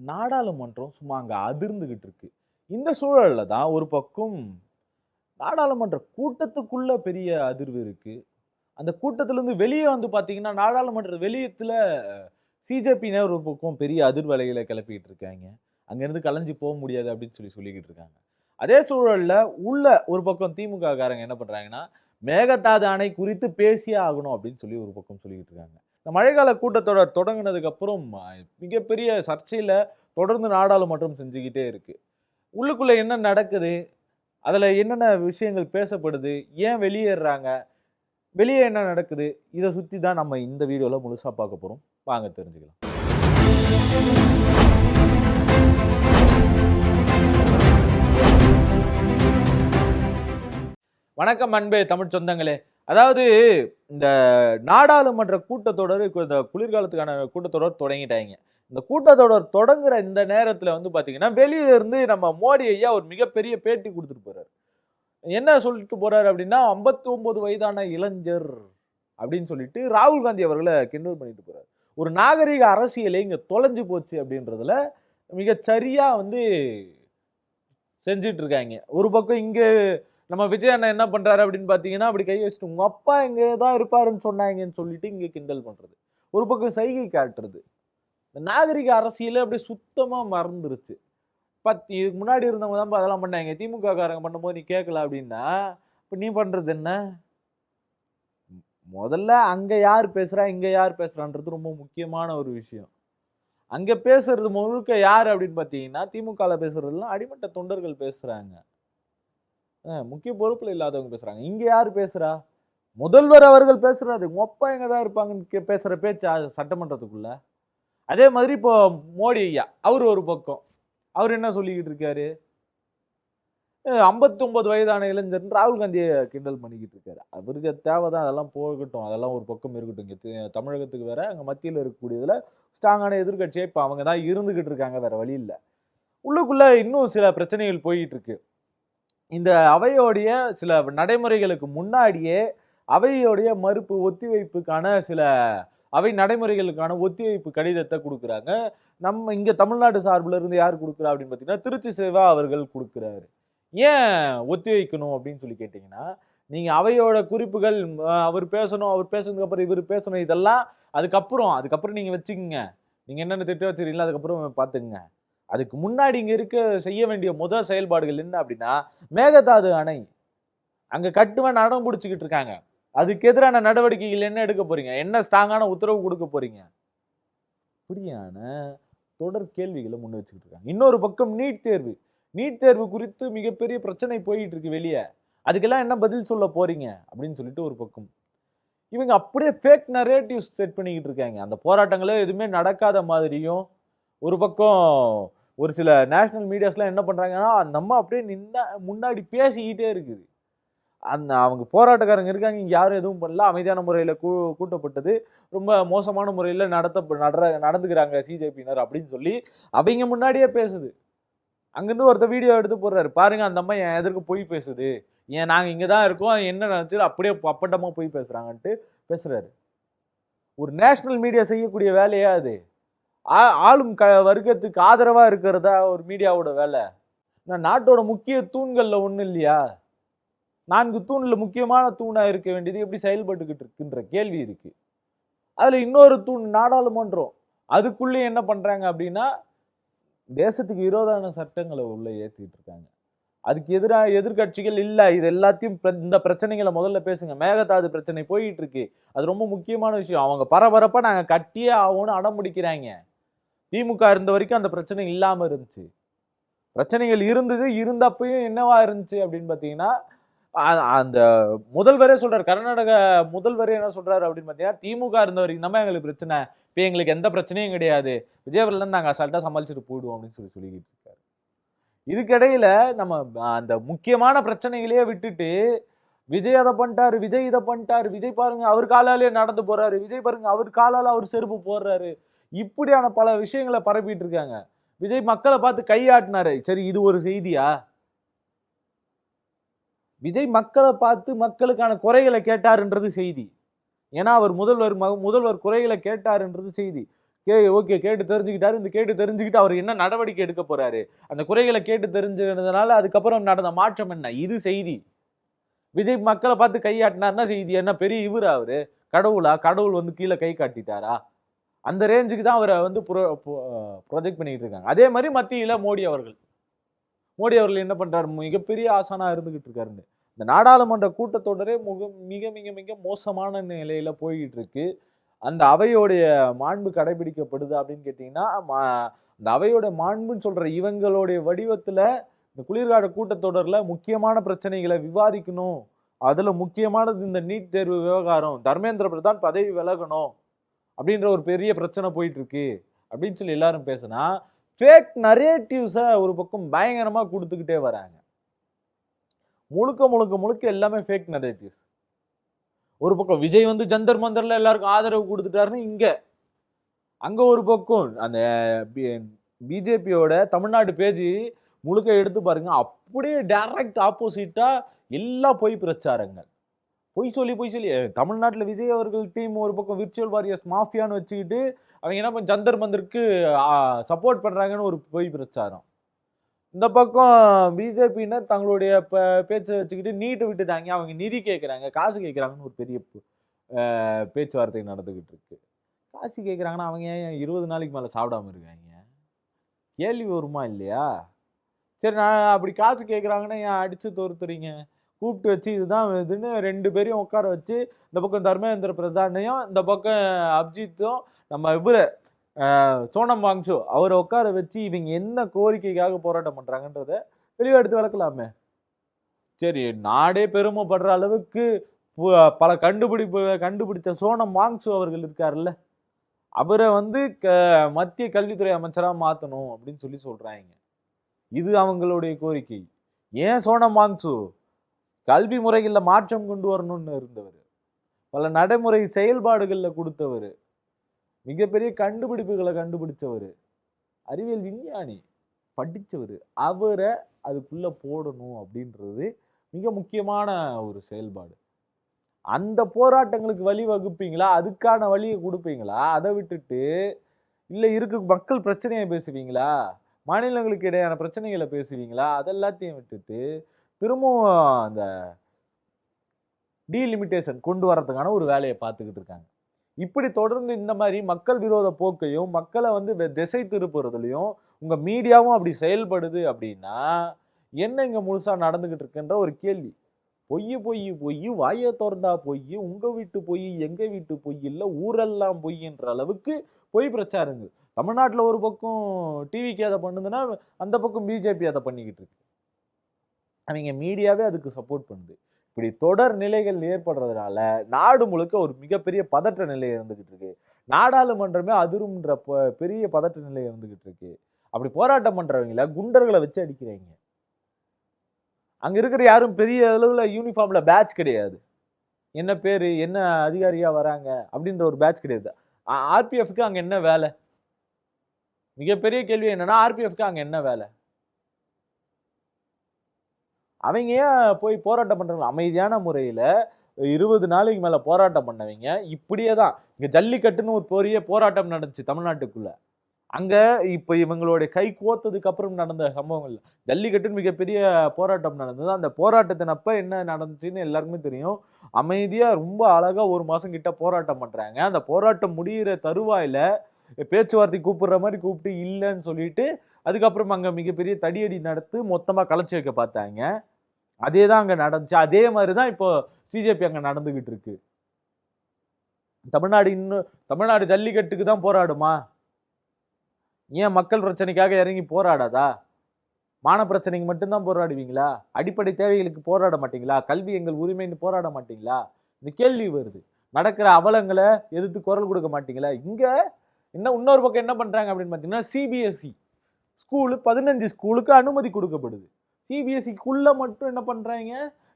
நாடாளுமன்றம் சும்மா அங்க அதிர்ந்துகிட்டு இருக்கு. இந்த சூழல்ல தான் ஒரு பக்கம் நாடாளுமன்ற கூட்டத்துக்குள்ள பெரிய அதிர்வு இருக்கு. அந்த கூட்டத்திலிருந்து வெளிய வந்து பார்த்தீங்கன்னா, நாடாளுமன்ற வெளியத்துல சிஜேபியினர் ஒரு பக்கம் பெரிய அதிர்வலைகள கிளப்பிட்டு இருக்காங்க. அங்கருந்து கலைஞ்சு போ முடியாது அப்படின்னு சொல்லிக்கிட்டு இருக்காங்க. அதே சூழல்ல உள்ள ஒரு பக்கம் திமுக காரங்க என்ன பண்றாங்கன்னா, மேகதாது அணை குறித்து பேசியே ஆகணும் அப்படின்னு ஒரு பக்கம் சொல்லிக்கிட்டு இருக்காங்க. இந்த மழைக்கால கூட்டத்தொடர் தொடங்குனதுக்கு அப்புறம் மிகப்பெரிய சர்ச்சையில தொடர்ந்து நாடாளுமன்றம் செஞ்சுக்கிட்டே இருக்கு. உள்ளுக்குள்ள என்ன நடக்குது? அதுல என்னென்ன விஷயங்கள் பேசப்படுது? ஏன் வெளியேறுறாங்க? வெளிய என்ன நடக்குது? இத சுத்தி தான் நம்ம இந்த வீடியோல முழுசா பார்க்க போறோம். வாங்க தெரிஞ்சுக்கலாம். வணக்கம் அன்பே தமிழ் சொந்தங்களே. அதாவது இந்த நாடாளுமன்ற கூட்டத்தொடர் இந்த குளிர்காலத்துக்கான கூட்டத்தொடர் தொடங்கிட்டாய்ங்க. இந்த கூட்டத்தொடர் தொடங்குற இந்த நேரத்துல வந்து பாத்தீங்கன்னா, வெளிய இருந்து நம்ம மோடி ஐயா ஒரு மிகப்பெரிய பேட்டி குடுத்துட்டு போறாரு. என்ன சொல்லிட்டு போறாரு அப்படின்னா, 59 வயதான இளைஞர் அப்படின்னு சொல்லிட்டு ராகுல் காந்தி அவர்கள கிண்டல் பண்ணிட்டு போறாரு. ஒரு நாகரீக அரசியலே இங்க தொலைஞ்சு போச்சு அப்படின்றதுல மிகச் சரியா வந்து செஞ்சுட்டு இருக்காங்க. ஒரு பக்கம் இங்க நம்ம விஜய் அண்ணன் என்ன பண்றாரு அப்படின்னு பாத்தீங்கன்னா, அப்படி கை வச்சுட்டு உங்க அப்பா இங்க தான் இருப்பாருன்னு சொன்னாங்கன்னு சொல்லிட்டு இங்க கிண்டல் பண்றது. ஒரு பக்கம் சைகை காட்டுறது. இந்த நாகரிக அரசியலே அப்படியே சுத்தமா மறந்துருச்சு. இதுக்கு முன்னாடி இருந்தவங்க தான் அதெல்லாம் பண்ணாங்க. திமுக காரங்க பண்ணும்போது நீ கேட்கல அப்படின்னா, இப்ப நீ பண்றது என்ன? முதல்ல அங்க யார் பேசுறா, இங்க யார் பேசுறான்றது ரொம்ப முக்கியமான ஒரு விஷயம். அங்க பேசுறது முழுக்க யார் அப்படின்னு பாத்தீங்கன்னா, திமுகல பேசுறதெல்லாம் அடிமட்ட தொண்டர்கள் பேசுறாங்க. முக்கிய பொறுப்புல இல்லாதவங்க பேசுறாங்க. இங்க யாரு பேசுறா? முதல்வர் அவர்கள் பேசுறாரு. உங்க அப்பா எங்க தான் இருப்பாங்கன்னு பேசுற பேச்சா சட்டமன்றத்துக்குள்ள? அதே மாதிரி இப்போ மோடி ஐயா, அவரு ஒரு பக்கம். அவரு என்ன சொல்லிக்கிட்டு இருக்காரு? 59 வயதான இளைஞர் ராகுல் காந்திய கிண்டல் பண்ணிக்கிட்டு இருக்காரு. அவருக்கு தேவைதான், அதெல்லாம் போகட்டும். அதெல்லாம் ஒரு பக்கம் இருக்கட்டும். இங்க தமிழகத்துக்கு வேற, அங்க மத்தியில இருக்கக்கூடியதுல ஸ்ட்ராங்கான எதிர்க்கட்சியா இப்ப அவங்க தான் இருந்துகிட்டு இருக்காங்க. வேற வழி இல்ல. உள்ளுக்குள்ள இன்னும் சில பிரச்சனைகள் போயிட்டு இருக்கு. இந்த அவையோடைய சில நடைமுறைகளுக்கு முன்னாடியே அவையோடைய மறுப்பு ஒத்திவைப்புக்கான சில அவை நடைமுறைகளுக்கான ஒத்திவைப்பு கடிதத்தை கொடுக்குறாங்க. நம்ம இங்க தமிழ்நாடு சார்பில் இருந்து யார் கொடுக்குறா அப்படின்னு பார்த்தீங்கன்னா, திருச்சி சிவா அவர்கள் கொடுக்குறாரு. ஏன் ஒத்தி வைக்கணும் அப்படின்னு கேட்டீங்கன்னா, நீங்க அவையோட குறிப்புகள் அவர் பேசணும், அவர் பேசுனதுக்கு அப்புறம் இவர் பேசணும், இதெல்லாம் அதுக்கப்புறம் நீங்க வச்சுக்கங்க. நீங்க என்னென்ன திட்டம் வச்சிருக்கீங்களோ அதுக்கப்புறம் பார்த்துக்குங்க. அதுக்கு முன்னாடி இங்க செய்ய வேண்டிய முதல் செயல்பாடுகள் என்ன அப்படின்னா, மேகதாது அணை அங்க கட்டுவன் அடம் பிடிச்சிக்கிட்டு இருக்காங்க. அதுக்கு எதிரான நடவடிக்கைகள் என்ன எடுக்க போறீங்க? என்ன ஸ்ட்ராங்கான உத்தரவு கொடுக்க போறீங்க? இப்படியான தொடர் கேள்விகளை முன் வச்சுக்கிட்டு இருக்காங்க. இன்னொரு பக்கம் நீட் தேர்வு குறித்து மிகப்பெரிய பிரச்சனை போயிட்டு இருக்கு வெளியே. அதுக்கெல்லாம் என்ன பதில் சொல்ல போறீங்க அப்படின்னு சொல்லிட்டு ஒரு பக்கம். இவங்க அப்படியே ஃபேக் நரேட்டிவ்ஸ் செட் பண்ணிக்கிட்டு இருக்காங்க. அந்த போராட்டங்களே எதுவுமே நடக்காத மாதிரியும், ஒரு பக்கம் ஒரு சில நேஷனல் மீடியாஸ்லாம் என்ன பண்றாங்கன்னா, அந்த அம்மா அப்படியே முன்னாடி பேசிக்கிட்டே இருக்குது. அவங்க போராட்டக்காரங்க இருக்காங்க, இங்க யாரும் எதுவும் பண்ணல, அமைதியான முறையில கூட்டப்பட்டது, ரொம்ப மோசமான முறையில நடந்துக்கிறாங்க சிஜேபியினர் அப்படின்னு சொல்லி அவங்க முன்னாடியே பேசுது. அங்கிருந்து ஒருத்தர் வீடியோ எடுத்து போடுறாரு, பாருங்க அந்த அம்மா என் எதிர்க்கு பொய் பேசுது, ஏன் நாங்க இங்கதான் இருக்கோம், என்ன நினைச்சு அப்படியே அப்பட்டமா பொய் பேசுறாங்கன்ட்டு பேசுறாரு. ஒரு நேஷனல் மீடியா செய்யக்கூடிய வேலையா அது? ஆளும் வர்க்கத்துக்கு ஆதரவா இருக்கிறதா ஒரு மீடியாவோட வேலை? நாட்டோட முக்கிய தூண்கள்ல ஒண்ணு இல்லையா? 4 தூண்ல முக்கியமான தூணா இருக்க வேண்டியது எப்படி செயல்பட்டுக்கிட்டு இருக்குன்ற கேள்வி இருக்கு. அதுல இன்னொரு தூண் நாடாளுமன்றம். அதுக்குள்ளே என்ன பண்றாங்க அப்படின்னா, தேசத்துக்கு விரோதமான சட்டங்களை உள்ள ஏத்திட்டு இருக்காங்க. அதுக்கு எதிராக எதிர்கட்சிகள் இல்ல, இது எல்லாத்தையும் இந்த பிரச்சனைகளை முதல்ல பேசுங்க. மேகதாது பிரச்சனை போயிட்டு இருக்கு, அது ரொம்ப முக்கியமான விஷயம். அவங்க பரபரப்பா நாங்க கட்டியே ஆகும்னு அடம் பிடிக்கிறாங்க. திமுக இருந்த வரைக்கும் அந்த பிரச்சனை இல்லாம இருந்துச்சு. பிரச்சனைகள் இருந்தது, இருந்தப்பயும் என்னவா இருந்துச்சு அப்படின்னு பாத்தீங்கன்னா, அந்த முதல்வரே சொல்றாரு, கர்நாடக முதல்வரே என்ன சொல்றாரு அப்படின்னு பாத்தீங்கன்னா, திமுக இருந்த வரைக்கும் தான் எங்களுக்கு பிரச்சனை, இப்ப எங்களுக்கு எந்த பிரச்சனையும் கிடையாது, விஜயவர்ல நாங்க அசால்ட்டா சமாளிச்சுட்டு போயிடுவோம் அப்படின்னு சொல்லிக்கிட்டு இருக்காரு. இதுக்கிடையில நம்ம அந்த முக்கியமான பிரச்சனைகளையே விட்டுட்டு, விஜய் அதை பண்ணிட்டாரு, விஜய் இதை பண்ணிட்டாரு, விஜய் பாருங்க அவர் காலாலே நடந்து போறாரு, விஜய் பாருங்க அவர் காலால அவர் செருப்பு போடுறாரு, இப்படியான பல விஷயங்களை பரப்பிட்டு இருக்காங்க. விஜய் மக்களை பார்த்து கையாட்டினாரு, சரி இது ஒரு செய்தியா? விஜய் மக்களை பார்த்து மக்களுக்கான குறைகளை கேட்டாருன்றது செய்தி. ஏன்னா அவர் முதல்வர் குறைகளை கேட்டாருன்றது செய்தி. ஓகே கேட்டு தெரிஞ்சுக்கிட்டாரு. இந்த கேட்டு தெரிஞ்சுக்கிட்டு அவர் என்ன நடவடிக்கை எடுக்க போறாரு, அந்த குறைகளை கேட்டு தெரிஞ்சுக்கிறதுனால அதுக்கப்புறம் நடந்த மாற்றம் என்ன, இது செய்தி. விஜய் மக்களை பார்த்து கையாட்டினார்னா செய்தி என்ன, பெரிய இவர் அவரு கடவுளா, கடவுள் வந்து கீழே கை காட்டிட்டாரா, அந்த ரேஞ்சுக்கு தான் அவரை வந்து ப்ரொஜெக்ட் பண்ணிட்டு இருக்காங்க. அதே மாதிரி மத்தியில மோடி அவர்கள் என்ன பண்றாரு, மிகப்பெரிய ஆசானா இருந்துகிட்டு இருக்காருன்னு. இந்த நாடாளுமன்ற கூட்டத்தொடரே மிக மிக மிக மோசமான நிலையில போயிட்டு இருக்கு. அந்த அவையோடைய மாண்பு கடைபிடிக்கப்படுது அப்படின்னு கேட்டீங்கன்னா, அந்த அவையோட மாண்புன்னு சொல்ற இவங்களுடைய வடிவத்துல இந்த குளிர்கால கூட்டத்தொடர்ல முக்கியமான பிரச்சனைகளை விவாதிக்கணும். அதுல முக்கியமானது இந்த நீட் தேர்வு விவகாரம், தர்மேந்திர பிரதான் பதவி விலகணும் அப்படின்ற ஒரு பெரிய பிரச்சனை போயிட்டு இருக்கு அப்படின்னு சொல்லி எல்லாரும் பேசினா, ஃபேக் நரேட்டிவ்ஸை ஒரு பக்கம் பயங்கரமா கொடுத்துக்கிட்டே வராங்க. முழுக்க முழுக்க முழுக்க எல்லாமே ஃபேக் நரேட்டிவ்ஸ். ஒரு பக்கம் விஜய் வந்து ஜந்தர் மந்தர்ல எல்லாருக்கும் ஆதரவு கொடுத்துட்டாருன்னு இங்க, அங்க ஒரு பக்கம் அந்த பிஜேபியோட தமிழ்நாடு பேஜ் முழுக்க எடுத்து பாருங்க, அப்படியே டைரக்ட் ஆப்போசிட்டா எல்லா பொய் பிரச்சாரங்கள், பொய் சொல்லி தமிழ்நாட்டில் விஜய் அவர்கள் டீம் ஒரு பக்கம் விர்ச்சுவல் வாரியர்ஸ் மாஃபியான்னு வச்சுக்கிட்டு அவங்க என்ன பண்ண ஜந்தர் மந்தருக்கு சப்போர்ட் பண்றாங்கன்னு ஒரு பொய் பிரச்சாரம். இந்த பக்கம் பிஜேபியினர் தங்களுடைய பேச்சை வச்சுக்கிட்டு நீட்டு விட்டுட்டாங்க, அவங்க நிதி கேட்குறாங்க, காசு கேட்குறாங்கன்னு ஒரு பெரிய பேச்சுவார்த்தை நடந்துகிட்டு இருக்கு. காசு கேட்குறாங்கன்னா அவங்க ஏன் 20 நாளைக்கு மேலே சாப்பிடாம இருக்காங்க, கேள்வி வருமா இல்லையா? சரி, நான் அப்படி காசு கேட்குறாங்கன்னா ஏன் அடிச்சு தோறுத்துறீங்க, கூப்பிட்டு வச்சு இதுதான் இதுன்னு 2 பேரையும் உட்கார வச்சு, இந்த பக்கம் தர்மேந்திர பிரதானையும் இந்த பக்கம் அபிஜித்தும் நம்ம இவரு சோனம் வாங்சோ அவரை உட்கார வச்சு இவங்க என்ன கோரிக்கைக்காக போராட்டம் பண்றாங்கன்றத தெளிவா எடுத்து வளர்க்கலாமே. சரி, நாடே பெருமைப்படுற அளவுக்கு பல கண்டுபிடிச்ச சோனம் வாங்சோ அவர்கள் இருக்காருல்ல, அவரை வந்து மத்திய கல்வித்துறை அமைச்சரா மாத்தணும் அப்படின்னு சொல்லி சொல்றாங்க. இது அவங்களுடைய கோரிக்கை. ஏன் சோனம் வாங்சு கல்வி முறைகளில் மாற்றம் கொண்டு வரணும்னு இருந்தவர், பல நடைமுறை செயல்பாடுகளில் கொடுத்தவர், மிகப்பெரிய கண்டுபிடிப்புகளை கண்டுபிடிச்சவர், அறிவியல் விஞ்ஞானி, படித்தவர், அவரை அதுக்குள்ள போடணும் அப்படின்றது மிக முக்கியமான ஒரு செயல்பாடு. அந்த போராட்டங்களுக்கு வழி வகுப்பீங்களா, அதுக்கான வழியை கொடுப்பீங்களா? அதை விட்டுட்டு இல்லை இருக்கு மக்கள் பிரச்சனையை பேசுவீங்களா, மாநிலங்களுக்கு இடையான பிரச்சனைகளை பேசுவீங்களா? அதெல்லாத்தையும் விட்டுட்டு திரும்பவும் அந்த டீலிமிட்டேஷன் கொண்டு வரதுக்கான ஒரு வேலையை பார்த்துக்கிட்டு இருக்காங்க. இப்படி தொடர்ந்து இந்த மாதிரி மக்கள் விரோத போக்கையும் மக்களை வந்து திசை திருப்புறதுலையும் உங்க மீடியாவும் அப்படி செயல்படுது அப்படின்னா என்ன இங்க முழுசா நடந்துகிட்டு இருக்குன்ற ஒரு கேள்வி. பொய் பொய் பொய், வாயை திறந்தா பொய், உங்க வீட்டு பொய் எங்க வீட்டு பொய் இல்லை, ஊரெல்லாம் பொய்ன்ற அளவுக்கு பொய் பிரச்சாரங்கள். தமிழ்நாட்டில் ஒரு பக்கம் டிவிக்கு அதை பண்ணுதுன்னா அந்த பக்கம் பிஜேபி அதை பண்ணிக்கிட்டு இருக்கு. அவங்க மீடியாவே அதுக்கு சப்போர்ட் பண்ணுது. இப்படி தொடர் நிலைகள் ஏற்படுறதுனால நாடு முழுக்க ஒரு மிகப்பெரிய பதற்ற நிலை இருந்துகிட்டு இருக்கு. நாடாளுமன்றமே அதிரும்ன்ற பெரிய பதற்ற நிலை இருந்துகிட்டு இருக்கு. அப்படி போராட்டம் பண்றவங்கள குண்டர்களை வச்சு அடிக்கிறீங்க. அங்க இருக்கிற யாரும் பெரிய அளவுல யூனிஃபார்ம்ல பேட்ச் கிடையாது, என்ன பேரு என்ன அதிகாரியா வராங்க அப்படின்ற ஒரு பேட்ச் கிடையாது. ஆர்பிஎஃப்க்கு அங்க என்ன வேலை? மிகப்பெரிய கேள்வி என்னன்னா ஆர்பிஎஃப்க்கு அங்க என்ன வேலை? அவங்க ஏன் போய் போராட்டம் பண்றாங்க? அமைதியான முறையில 20 நாளைக்கு மேல போராட்டம் பண்ணவங்க இப்படியே தான். இங்க ஜல்லிக்கட்டுன்னு ஒரு பெரிய போராட்டம் நடந்துச்சு தமிழ்நாட்டுக்குள்ள. அங்க இப்ப இவங்களுடைய கை கோத்ததுக்கு அப்புறம் நடந்த சம்பவங்கள், ஜல்லிக்கட்டுன்னு மிகப்பெரிய போராட்டம் நடந்தது. அந்த போராட்டத்தினப்ப என்ன நடந்துச்சுன்னு எல்லாருக்குமே தெரியும். அமைதியா ரொம்ப அழகா 1 மாசம் கிட்ட போராட்டம் பண்றாங்க. அந்த போராட்டம் முடிகிற தருவாயில பேச்சுவார்த்தை கூப்பிடுற மாதிரி கூப்பிட்டு இல்லைன்னு சொல்லிட்டு அதுக்கப்புறம் அங்க மிகப்பெரிய தடியடி நடத்து மொத்தமா கலைச்சி வைக்க பார்த்தாங்க. அதே தான் அங்க நடந்துச்சு. அதே மாதிரிதான் இப்போ சிஜேபி அங்க நடந்துகிட்டு இருக்கு. தமிழ்நாடு ஜல்லிக்கட்டுக்கு தான் போராடுமா? ஏன் மக்கள் பிரச்சனைக்காக இறங்கி போராடாதா? மான பிரச்சனைக்கு மட்டும்தான் போராடுவீங்களா? அடிப்படை தேவைகளுக்கு போராட மாட்டீங்களா? கல்வி எங்கள் உரிமைன்னு போராட மாட்டீங்களா? இந்த கேள்வி வருது. நடக்கிற அவலங்களை எதிர்த்து குரல் கொடுக்க மாட்டீங்களா? இங்க இன்னொரு பக்கம் என்ன பண்றாங்க அப்படின்னு பாத்தீங்கன்னா, சிபிஎஸ்இ ஸ்கூலு 15 ஸ்கூலுக்கு அனுமதி கொடுக்கப்படுது. சிபிஎஸ்சிக்குள்ள மட்டும் என்ன பண்றாங்க,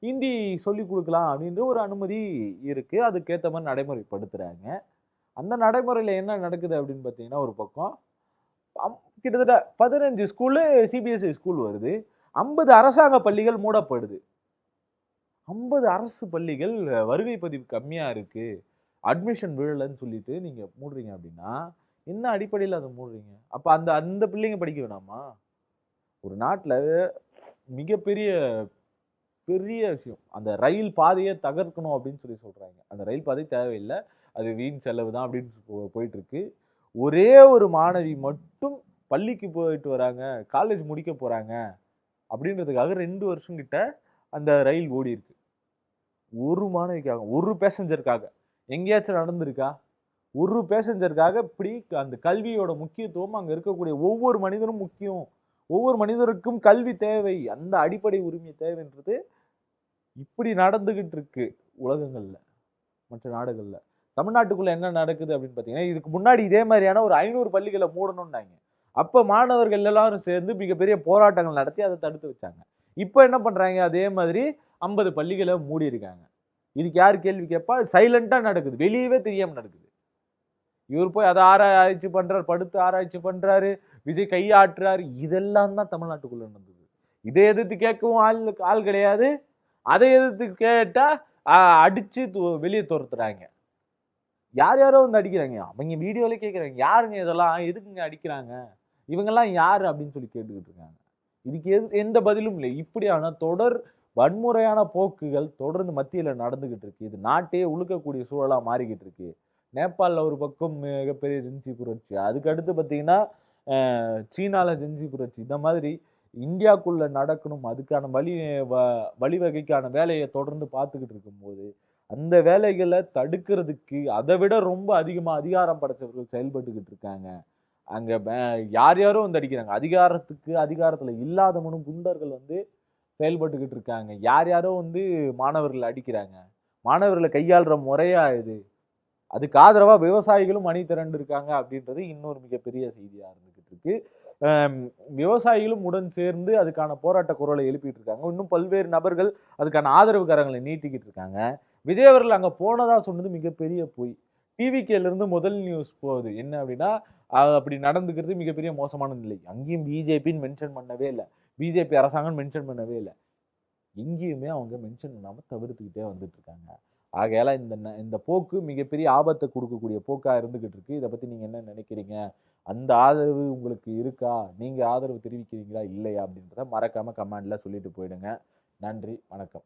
ஹிந்தி சொல்லி கொடுக்கலாம் அப்படின்ற ஒரு அனுமதி இருக்கு. அதுக்கேற்ற மாதிரி நடைமுறைப்படுத்துறாங்க. அந்த நடைமுறையில என்ன நடக்குது அப்படின்னு பார்த்தீங்கன்னா, ஒரு பக்கம் கிட்டத்தட்ட 15 ஸ்கூலு சிபிஎஸ்சி ஸ்கூல் வருது, 50 அரசாங்க பள்ளிகள் மூடப்படுது. 50 அரசு பள்ளிகள் வருகை பதிவு கம்மியா இருக்கு, அட்மிஷன் விழலன்னு சொல்லிட்டு நீங்க மூடுறீங்க அப்படின்னா என்ன அடிப்படையில் அதை மூடுறீங்க? அப்ப அந்த அந்த பிள்ளைங்க படிக்க வேணாமா? ஒரு நாட்டுல மிகப்பெரிய பெரிய விஷயம். அந்த ரயில் பாதையை தகர்க்கணும் அப்படின்னு சொல்றாங்க. அந்த ரயில் பாதை தேவையில்லை. அது வீண் செலவு தான் அப்படின்னு போயிட்டு இருக்கு. ஒரே ஒரு மாணவி மட்டும் பள்ளிக்கு போயிட்டு வராங்க, காலேஜ் முடிக்க போறாங்க அப்படின்றதுக்காக 2 வருஷம் கிட்ட அந்த ரயில் ஓடி இருக்கு. ஒரு மாணவிக்காக, ஒரு பேசஞ்சருக்காக. எங்கேயாச்சும் நடந்திருக்கா? ஒரு பேசஞ்சருக்காக இப்படி அந்த கல்வியோட முக்கியத்துவம், அங்க இருக்கக்கூடிய ஒவ்வொரு மனிதனும் முக்கியம். ஒவ்வொரு மனிதருக்கும் கல்வி தேவை. அந்த அடிப்படை உரிமை தேவைன்றது இப்படி நடந்துகிட்டு இருக்கு உலகங்கள்ல, மற்ற நாடுகள்ல. தமிழ்நாட்டுக்குள்ள என்ன நடக்குது அப்படின்னு பாத்தீங்கன்னா, இதுக்கு முன்னாடி இதே மாதிரியான ஒரு 500 பள்ளிகளை மூடணும்னாங்க. அப்ப மாணவர்கள் எல்லாரும் சேர்ந்து மிகப்பெரிய போராட்டங்கள் நடத்தி அதை தடுத்து வச்சாங்க. இப்ப என்ன பண்றாங்க? அதே மாதிரி 50 பள்ளிகளை மூடி இருக்காங்க. இதுக்கு யார் கேள்வி கேட்பா? சைலண்டா நடக்குது, வெளியவே தெரியாம நடக்குது. இவர் போய் அதை ஆராய்ச்சி பண்றாரு, படுத்து ஆராய்ச்சி பண்றாரு, விஜய் கையாட்டுறாரு. இதெல்லாம் தான் தமிழ்நாட்டுக்குள்ள நடந்தது. இதை எதிர்த்து கேட்கவும் ஆள் கிடையாது. அதை எதிர்த்து கேட்டா அடிச்சு வெளியே துரத்துறாங்க. யார் யாரோ வந்து அடிக்கிறாங்க. அவங்க வீடியோல கேட்குறாங்க, யாருங்க இதெல்லாம், எதுக்குங்க அடிக்கிறாங்க, இவங்கெல்லாம் யாரு அப்படின்னு சொல்லி கேட்டுக்கிட்டு இருக்காங்க. இதுக்கு எந்த பதிலும் இல்லை. இப்படியான தொடர் வன்முறையான போக்குகள் தொடர்ந்து மத்தியில நடந்துகிட்டு இருக்கு. இது நாட்டையே உழுக்கக்கூடிய சூழலா மாறிக்கிட்டு இருக்கு. நேபாளில் ஒரு பக்கம் மிகப்பெரிய ஜென்சி புரட்சி, அதுக்கு அடுத்து பார்த்தீங்கன்னா சீனால ஜென்சி புரட்சி. இந்த மாதிரி இந்தியாவுக்குள்ள நடக்கணும், அதுக்கான வழிவகைக்கான வேலையை தொடர்ந்து பார்த்துக்கிட்டு இருக்கும்போது அந்த வேலைகளை தடுக்கிறதுக்கு அதை விட ரொம்ப அதிகமா அதிகாரம் படைச்சவர்கள் செயல்பட்டுக்கிட்டு இருக்காங்க. அங்க யார் யாரோ வந்து அடிக்கிறாங்க. அதிகாரத்துல இல்லாதவனும் குண்டர்கள் வந்து செயல்பட்டுக்கிட்டு இருக்காங்க. யார் யாரோ வந்து மாணவர்களை அடிக்கிறாங்க. மாணவர்களை கையாளுற முறையா இது. அதுக்கு ஆதரவா விவசாயிகளும் அணி திரண்டு இருக்காங்க அப்படின்றது இன்னொரு மிகப்பெரிய செய்தியா இருந்துகிட்டு இருக்கு. விவசாயிகளும் உடன் சேர்ந்து அதுக்கான போராட்ட குரலை எழுப்பிட்டு இருக்காங்க. இன்னும் பல்வேறு நபர்கள் அதுக்கான ஆதரவு கரங்களை நீட்டிக்கிட்டு இருக்காங்க. விஜய் அவர்கள் அங்க போனதா சொன்னது மிகப்பெரிய பொய். டிவிகேல இருந்து முதல் நியூஸ் போகுது என்ன அப்படின்னா, அப்படி நடந்துக்கிறது மிகப்பெரிய மோசமான நிலை. அங்கேயும் பிஜேபின்னு மென்ஷன் பண்ணவே இல்லை, பிஜேபி அரசாங்கம் மென்ஷன் பண்ணவே இல்லை. எங்கேயுமே அவங்க மென்ஷன் பண்ணாம தவிர்த்துக்கிட்டே வந்துட்டு இருக்காங்க. ஆகையால இந்த போக்கு மிகப்பெரிய ஆபத்தை கொடுக்கக்கூடிய போக்கா இருந்துகிட்டு இருக்கு. இதை பத்தி நீங்க என்ன நினைக்கிறீங்க? அந்த ஆதரவு உங்களுக்கு இருக்கா? நீங்க ஆதரவு தெரிவிக்கிறீங்களா இல்லையா அப்படின்றத மறக்காம கமெண்ட்ல சொல்லிட்டு போயிடுங்க. நன்றி, வணக்கம்.